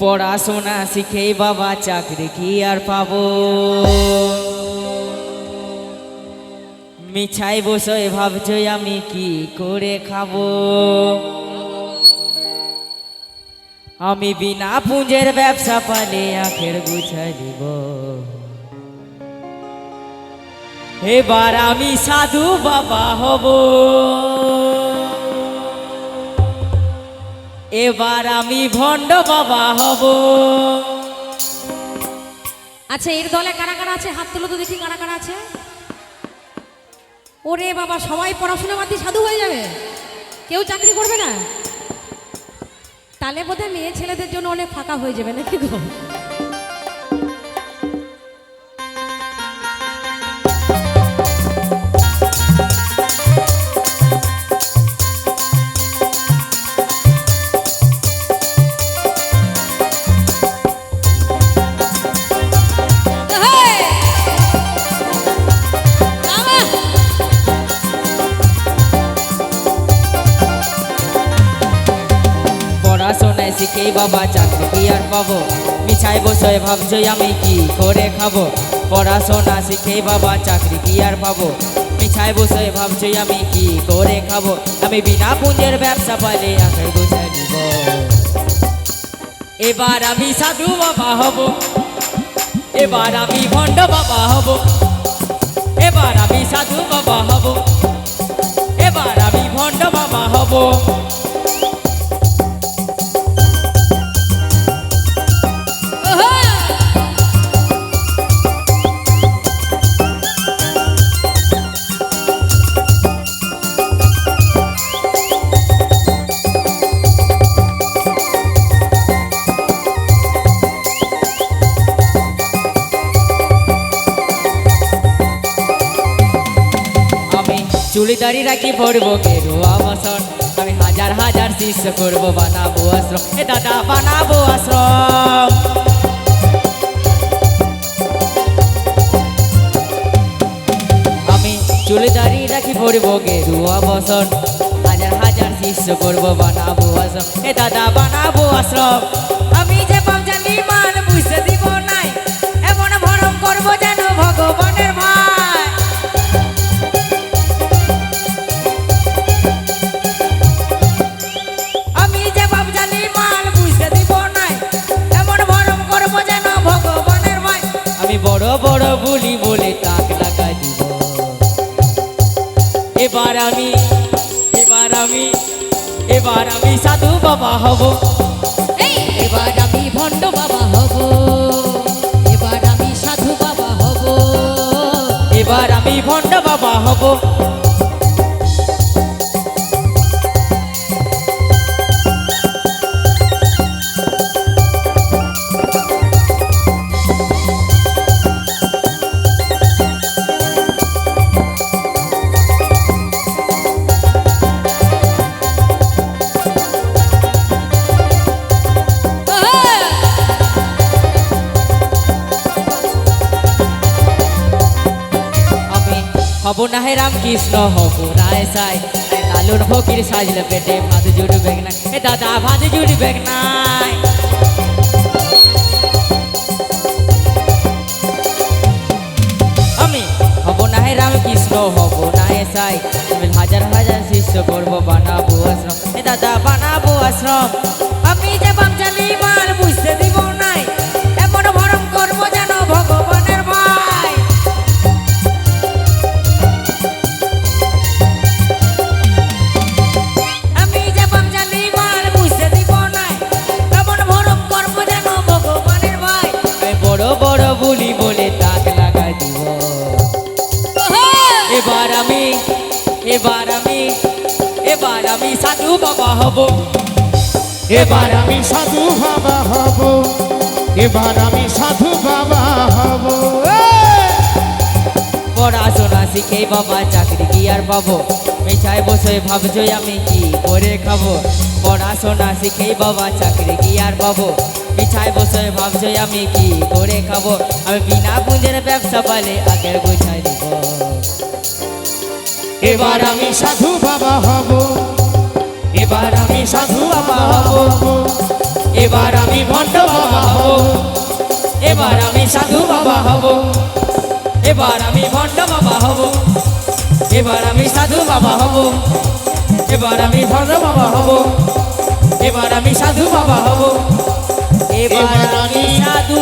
পড়াশোনা শিখেই বাবা চাকরি কি আর পাবো, মিছাই বসে ভাবছো আমি কি করে খাবো। আমি বিনা পুঁজের ব্যবসা পালে আখের গুছাই দিব। এবার আমি সাধু বাবা হব, এবার আমি ভণ্ড বাবা হব। আচ্ছা, এর দলে কারা কারা আছে? হাত তুলো তো দেখি, কারা কারা আছে? ওরে বাবা, সবাই পড়াশোনা বাদ দিয়ে সাধু হয়ে যাবে, কেউ চাকরি করবে না? তাহলে বোধহয় মেয়ে ছেলেদের জন্য অনেক ফাঁকা হয়ে যাবে নাকি গো? পড়াশোনায় শিখেই বাবা চাকরি কি আর পাবো, মিছাই বসে ভাবছো আমি কি করে খাবো। পড়াশোনা শিখেই বাবা চাকরি কি আর পাবো, মিছাই বসে ভাবছো আমি কি করে খাবো। আমি বিনা পুঁজের ব্যবসা পালে আখের গুছাই দিব। এবার আমি সাধু বাবা হব, এবার আমি ভণ্ড বাবা হব, এবার আমি সাধু বাবা হব, এবার আমি ভণ্ড বাবা হব। চুড়িদারি রাখি পড়বো গেরুয়া বসন, আমি হাজার হাজার শিষ্য করবো বানাবো আশ্রম। এ দাদা বানাবো আশ্রম। আমি চুড়িদারি রাখি পড়বো গেরুয়া বসন, হাজার হাজার শিষ্য করবো বানাবো আশ্রম। এ দাদা বানাবো আশ্রম। আমি যে পাঞ্জাবি মান বুঝতে দিব নাই, এমন ভরম করবো যেন ভগবানের ভাই। বড় বড় বুলি বলে তাক লাগাই দিব। এবার আমি এবার আমি এবার আমি সাধু বাবা হব, এবার আমি ভণ্ড বাবা হব, এবার আমি সাধু বাবা হব, এবার আমি ভণ্ড বাবা হব। হব না হে রামকৃষ্ণ হব না সাই, লালুর ফকির সাজলে পেটে ভাত জুড়বে না। এ দাদা ভাত জুড়বে নাই। আমি হব না হে রামকৃষ্ণ হব না সাই, আমি হাজার হাজার শিষ্য করবো বানাবো আশ্রম। এ দাদা বানাবো আশ্রম। আমি যে বামজালি মাল বুঝতে দিব নাই, এমন ভরম করবো যেন ভগবানের ভাই। বড় বুলি বলে তাক লাগাই দিব। এবার আমি এবার আমি এবার আমি সাধু বাবা হব, এবার আমি সাধু বাবা হব, এবার আমি সাধু বাবা হব। পড়াশোনা শিখেই বাবা চাকরি কি আর পাবো, মিছাই বসে ভাবছো আমি কি করে খাবো। পড়াশোনা শিখেই বাবা চাকরি কি আর পাবো, মিছাই বসে ভাবছো আমি কি করে খাবো। আমি বিনা পুঁজের ব্যবসা পালে আগের গুছাই দিব। এবার আমি সাধু বাবা হব, এবার আমি সাধু বাবা হব, এবার আমি ভণ্ড সাধু বাবা হব এবার আমি ভণ্ড বাবা হব এবার আমি সাধু বাবা হব এবার আমি ভণ্ড বাবা হব এবার আমি সাধু বাবা হব এবার আমি সাধু